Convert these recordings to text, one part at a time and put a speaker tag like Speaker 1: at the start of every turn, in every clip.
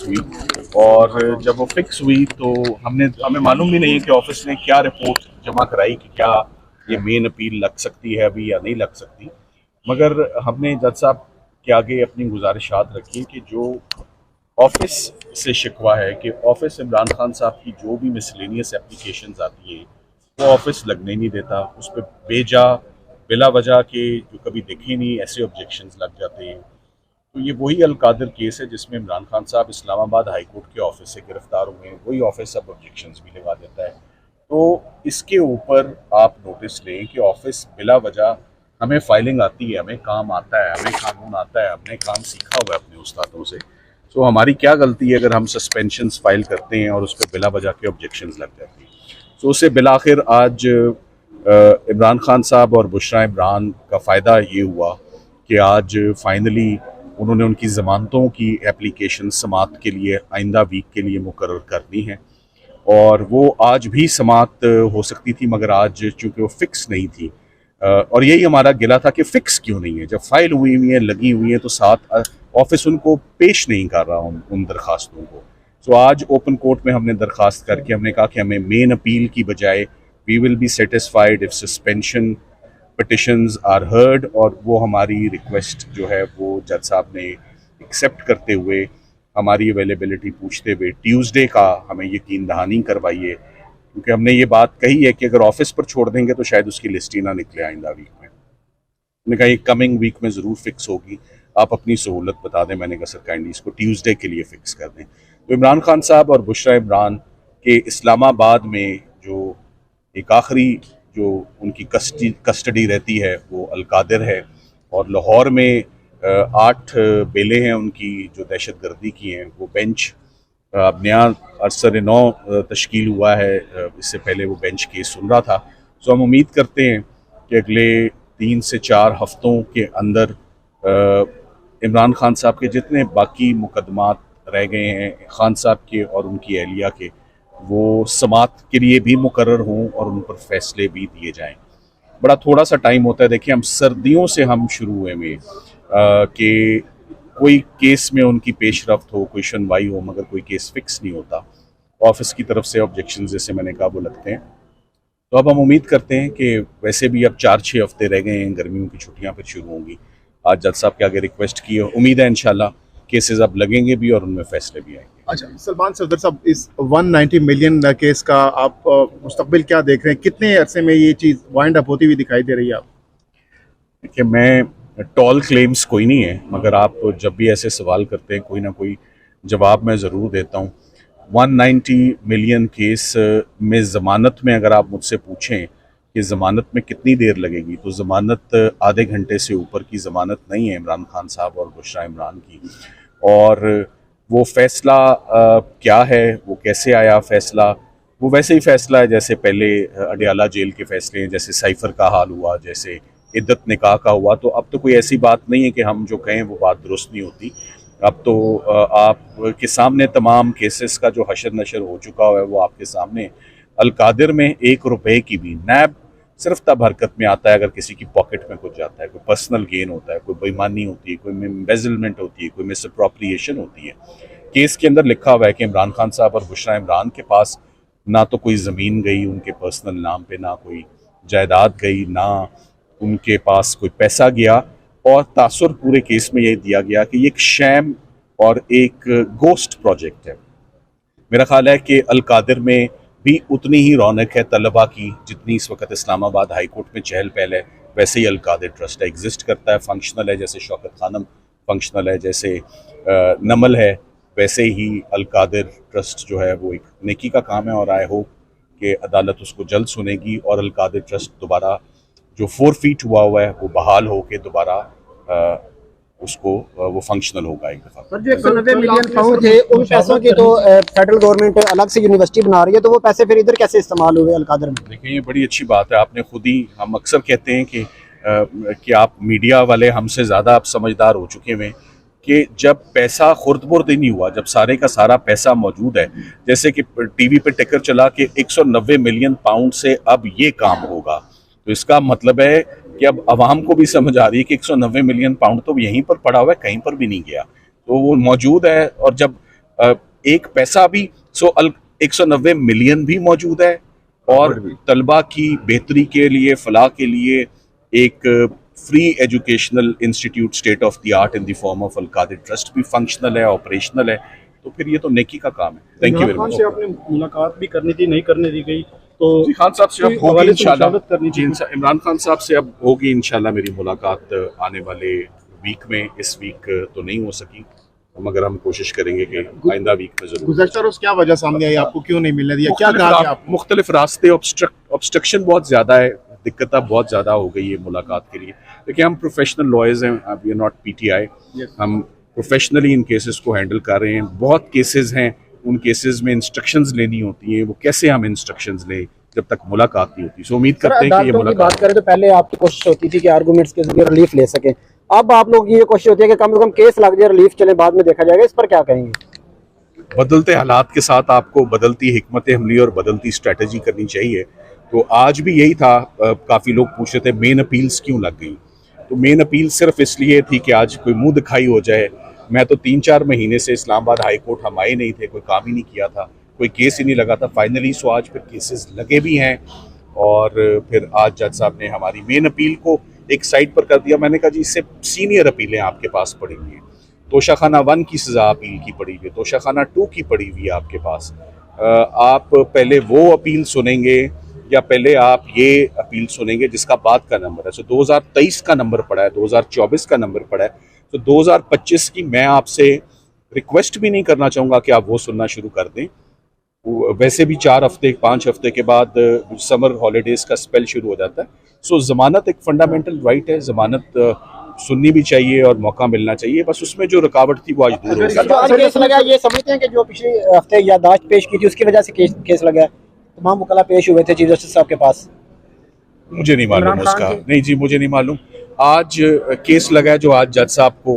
Speaker 1: Fix हुई। और जब वो फिक्स हुई तो हमें मालूम भी नहीं है कि ऑफिस ने क्या रिपोर्ट जमा कराई कि क्या ये मेन अपील लग सकती है अभी या नहीं लग सकती। मगर हमने जज साहब के आगे अपनी गुजारिशात रखी कि जो ऑफिस से शिकवा है कि ऑफिस इमरान खान साहब की जो भी मिसलेनियस एप्लीकेशंस आती हैं वो ऑफिस लगने नहीं देता, उस पर बेजा बिला वजह के जो कभी दिखे नहीं ऐसे ऑब्जेक्शंस लग जाते हैं। तो ये वही अलकादिर केस है जिसमें इमरान खान साहब इस्लामाबाद हाई कोर्ट के ऑफिस से गिरफ्तार हुए हैं, वही ऑफिस अब ऑब्जेक्शंस भी लगा देता है। तो इसके ऊपर आप नोटिस लें कि ऑफिस बिला वजह हमें फाइलिंग आती है, हमें काम आता है, हमें कानून आता है, हमने काम सीखा हुआ है अपने उस्तादों से। तो हमारी क्या गलती है अगर हम सस्पेंशंस फाइल करते हैं और उस पर बिला वजह के ऑब्जेक्शंस लग जाती हैं। तो उससे बिलाखिर आज इमरान खान साहब और बुशरा इमरान का फ़ायदा ये हुआ कि आज फाइनली उन्होंने उनकी ज़मानतों की एप्लीकेशन समात के लिए आइंदा वीक के लिए मुकर्रर करनी है और वो आज भी समात हो सकती थी, मगर आज चूँकि वो फिक्स नहीं थी। और यही हमारा गिला था कि फ़िक्स क्यों नहीं है, जब फाइल हुई हुई है लगी हुई है तो साथ ऑफिस उनको पेश नहीं कर रहा उन दरखास्तों को। तो आज ओपन कोर्ट में हमने दरखास्त करके हमने कहा कि हमें मेन अपील की बजाय we will be satisfied if suspension petitions are heard, और वो हमारी रिक्वेस्ट जो है वो जज साहब ने एक्सेप्ट करते हुए हमारी अवेलेबिलिटी पूछते हुए ट्यूसडे का हमें यकीन दहानी करवाइए, क्योंकि हमने ये बात कही है कि अगर ऑफिस पर छोड़ देंगे तो शायद उसकी लिस्ट ही ना निकले आइंदा वीक में। मैंने कहा ये कमिंग वीक में ज़रूर फिक्स होगी, आप अपनी सहूलत बता दें। मैंने कहा सर काइंडली इसको ट्यूसडे के लिए फ़िक्स कर दें। तो इमरान खान साहब और बुशरा इमरान के इस्लामाबाद में जो एक आखिरी जो उनकी कस्टडी रहती है वो अलकादिर है, और लाहौर में 8 बेलें हैं उनकी जो दहशत गर्दी की हैं। वो बेंच अब नया अरसर 9 तश्कील हुआ है, इससे पहले वो बेंच केस सुन रहा था। तो हम उम्मीद करते हैं कि अगले 3 से 4 हफ्तों के अंदर इमरान खान साहब के जितने बाकी मुकदमात रह गए हैं खान साहब के और उनकी अहलिया के, वो समात के लिए भी मुकर्रर हों और उन पर फैसले भी दिए जाएं। बड़ा थोड़ा सा टाइम होता है, देखिए हम सर्दियों से हम शुरू हुए में कि कोई केस में उनकी पेशरफ्त हो, कोई सुनवाई हो, मगर कोई केस फिक्स नहीं होता। ऑफिस की तरफ से ऑब्जेक्शन जैसे मैंने कहा वो लगते हैं। तो अब हम उम्मीद करते हैं कि वैसे भी अब 4-6 हफ्ते रह गए हैं, गर्मियों की छुट्टियां फिर शुरू होंगी। आज जज साहब के आगे रिक्वेस्ट की है, उम्मीद है इंशाल्लाह केसेस अब लगेंगे भी और उनमें फैसले भी आएंगे।
Speaker 2: अच्छा सलमान सफदर साहब, इस 190 मिलियन केस का आप मुस्तकबिल क्या देख रहे हैं? कितने अरसे में ये चीज़ वाइंड अप होती हुई दिखाई दे रही है आप?
Speaker 1: देखिए मैं टॉल क्लेम्स कोई नहीं है, मगर आप जब भी ऐसे सवाल करते हैं कोई ना कोई जवाब मैं ज़रूर देता हूँ। 190 मिलियन केस में ज़मानत में अगर आप मुझसे पूछें कि ज़मानत में कितनी देर लगेगी, तो ज़मानत आधे घंटे से ऊपर की ज़मानत नहीं है इमरान खान साहब और बुशरा इमरान की। और वो फ़ैसला क्या है, वो कैसे आया फ़ैसला, वो वैसे ही फ़ैसला है जैसे पहले अडियाला जेल के फ़ैसले हैं, जैसे साइफ़र का हाल हुआ, जैसे इद्दत निकाह का हुआ। तो अब तो कोई ऐसी बात नहीं है कि हम जो कहें वो बात दुरुस्त नहीं होती। अब तो आप के सामने तमाम केसेस का जो हशर नशर हो चुका है वो आपके सामने। अलकादिर में 1 रुपए की भी नैब सिर्फ तब हरकत में आता है अगर किसी की पॉकेट में कुछ जाता है, कोई पर्सनल गेन होता है, कोई बेईमानी होती है, कोई एम्बेजलमेंट होती है, कोई मिसअप्रोप्रिएशन होती है। केस के अंदर लिखा हुआ है कि इमरान खान साहब और बुशरा इमरान के पास ना तो कोई ज़मीन गई उनके पर्सनल नाम पे, ना कोई जायदाद गई, ना उनके पास कोई पैसा गया। और तासुर पूरे केस में ये दिया गया कि ये एक शैम और एक गोस्ट प्रोजेक्ट है। मेरा ख्याल है कि अलकादिर में भी उतनी ही रौनक है तलबा की जितनी इस वक्त इस्लामाबाद हाई कोर्ट में चहल पहल है। वैसे ही अलकादिर ट्रस्ट एग्जिस्ट करता है, फंक्शनल है, जैसे शौकत खानम फंक्शनल है, जैसे नमल है, वैसे ही अलकादिर ट्रस्ट जो है वो एक नेकी का काम है। और आई होप कि अदालत उसको जल्द सुनेगी और अलकादिर ट्रस्ट दोबारा जो 4 फीट हुआ है वो बहाल हो के दोबारा उसको वो फंक्शनल होगा एक दफ़ा।
Speaker 3: सर, जो 190 मिलियन पाउंड थे उन पैसों की तो फेडरल गवर्नमेंट अलग से यूनिवर्सिटी बना रही है, तो वो पैसे फिर इधर कैसे इस्तेमाल हुए अलकादर में?
Speaker 1: देखिए ये बड़ी अच्छी बात है, आपने खुद ही, हम अक्सर कहते हैं कि आप मीडिया वाले हमसे ज़्यादा आप समझदार हो चुके हैं कि जब पैसा खुर्द-बुर्द ही नहीं हुआ, जब सारे का सारा पैसा मौजूद है, जैसे कि टीवी पे टिकर चला कि 190 मिलियन पाउंड से अब ये काम होगा, तो इसका मतलब है कि अब आवाम को भी समझ आ रही है कि 190 मिलियन पाउंड तो यहीं पर पड़ा हुआ है, कहीं पर भी नहीं गया, तो वो मौजूद है। और जब एक पैसा भी 190 मिलियन भी मौजूद है और तलबा की बेहतरी के लिए, फलाह के लिए एक free educational institute state of the art in the form of Al-Qadir trust भी फंक्शनल है, ऑपरेशनल है। तो फिर ये तो नेकी का काम है। Thank you very much.
Speaker 4: आपने मुलाकात भी करनी थी, नहीं करने दी गई, तो
Speaker 1: जी खान साहब से अब
Speaker 4: कोई
Speaker 1: होगी
Speaker 4: हवाले से
Speaker 1: इंशाल्लाह।
Speaker 4: मुशावरत करनी
Speaker 1: जी
Speaker 4: थी।
Speaker 1: इमरान खान साहब से अब होगी इंशाल्लाह मेरी मुलाकात आने वाले वीक में। इस वीक तो नहीं हो सकी, मगर हम कोशिश करेंगे कि आइंदा वीक में जरूर।
Speaker 2: गुज़श्ता रोज क्या वजह सामने आई, आपको क्यों नहीं मिलने दिया, क्या कहा कि आप
Speaker 1: मुख्तलिफ रास्ते, ऑब्स्ट्रक्शन बहुत ज्यादा है, दिक्कत बहुत ज्यादा हो गई है मुलाकात के लिए। देखिए हम प्रोफेशनल लॉयर्स हैं, वी आर नॉट पीटीआई, हम प्रोफेशनली इन केसेस को हैंडल कर रहे हैं। बहुत केसेस हैं, उन केसेस में इंस्ट्रक्शंस लेनी होती हैं, वो कैसे हम इंस्ट्रक्शंस लें जब तक मुलाकात नहीं होती। सो उम्मीद करते हैं कि ये
Speaker 3: अदालतों की बात
Speaker 1: मुलाकात।
Speaker 3: करें तो पहले आपकी कोशिश होती थी कि आर्गूमेंट्स के जरिए रिलीफ ले सकें, अब आप लोगों की ये कोशिश होती है कि कम से कम केस लग जाए, रिलीफ चले, बाद में देखा जाएगा। इस पर क्या कहेंगे?
Speaker 1: बदलते हालात के साथ आपको बदलती हिकमत अमली और बदलती स्ट्रेटजी करनी चाहिए। तो आज भी यही था, काफ़ी लोग पूछ रहे थे मेन अपील्स क्यों लग गई। तो मेन अपील सिर्फ इसलिए थी कि आज कोई मुंह दिखाई हो जाए। मैं तो 3-4 महीने से इस्लामाबाद हाई कोर्ट हम आए नहीं थे, कोई काम ही नहीं किया था, कोई केस ही नहीं लगा था फाइनली। सो आज फिर केसेस लगे भी हैं और फिर आज जज साहब ने हमारी मेन अपील को एक साइड पर कर दिया। मैंने कहा जी इससे सीनियर अपीलें आपके पास पड़ी हुई हैं। तोशाखाना 1 की सज़ा अपील की पड़ी हुई है, तोशाखाना 2 की पड़ी हुई है आपके पास। आप पहले वो अपील सुनेंगे या पहले आप ये अपील सुनेंगे जिसका बाद का नंबर है। सो 2023 का नंबर पड़ा है, 2024 का नंबर पड़ा है, तो 2025 की मैं आपसे रिक्वेस्ट भी नहीं करना चाहूँगा कि आप वो सुनना शुरू कर दें। वैसे भी 4 हफ्ते 5 हफ्ते के बाद समर हॉलीडेज का स्पेल शुरू हो जाता है। सो ज़मानत एक फंडामेंटल राइट है, ज़मानत सुननी भी चाहिए और मौका मिलना चाहिए। बस उसमें जो रुकावट थी वो आज दूर हो
Speaker 3: सर, जो आज केस लगा, ये समझते हैं कि जो पिछले हफ्ते याददाश्त पेश की थी उसकी वजह से केस लगा है? तमाम वकला पेश हुए थे चीफ जस्टिस साहब के पास।
Speaker 1: मुझे नहीं मालूम उसका, नहीं जी मुझे नहीं मालूम। आज केस लगा है जो आज जज साहब को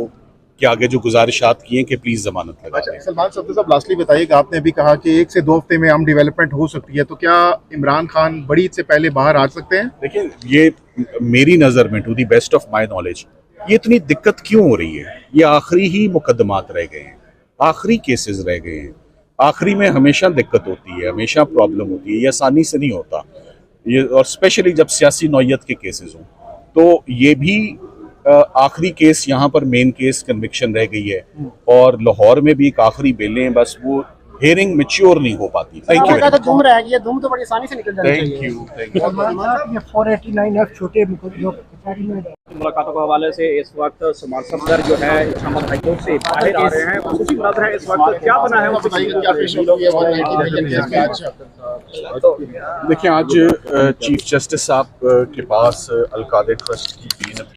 Speaker 1: के आगे जो गुजारिशात किए कि प्लीज जमानत लगा दें।
Speaker 2: सलमान सब्ज़ी साहब लास्टली बताइएगा, आपने अभी कहा कि 1 से 2 हफ्ते में हम डेवलपमेंट हो सकती है, तो क्या इमरान खान बड़ी ईद से पहले बाहर आ सकते हैं?
Speaker 1: देखिए ये मेरी नज़र में, to the best of my knowledge, ये इतनी दिक्कत क्यों हो रही है? ये आखिरी ही मुकदमात रह गए हैं, आखिरी केसेस रह गए हैं। आखिरी में हमेशा दिक्कत होती है, हमेशा प्रॉब्लम होती है, ये आसानी से नहीं होता ये, और स्पेशली जब सियासी नौयत के केसेस हों। तो ये भी आखिरी केस, यहाँ पर मेन केस कन्विक्शन रह गई है और लाहौर में भी एक आखिरी बेलें हैं, बस वो हेयरिंग मैच्योर नहीं हो पाती। थैंक यू,
Speaker 3: धूम रह गई है, धूम तो बड़ी आसानी से निकल जानी
Speaker 1: थैंक
Speaker 3: चाहिए।
Speaker 1: You, thank you.
Speaker 3: ये 489F छोटे जो
Speaker 4: मुलाकातों के हवाले से इस वक्त समाज सफदर जो है इस्लामाबाद हाई कोर्ट से बाहर आ रहे हैं, खुशी मुनाज़रा है इस वक्त क्या बना है वो बताइए, क्या पेश हुई है 190 मिलियन केस में आज?
Speaker 1: देखिए आज चीफ जस्टिस साहब के पास अल-कादिर ट्रस्ट की 3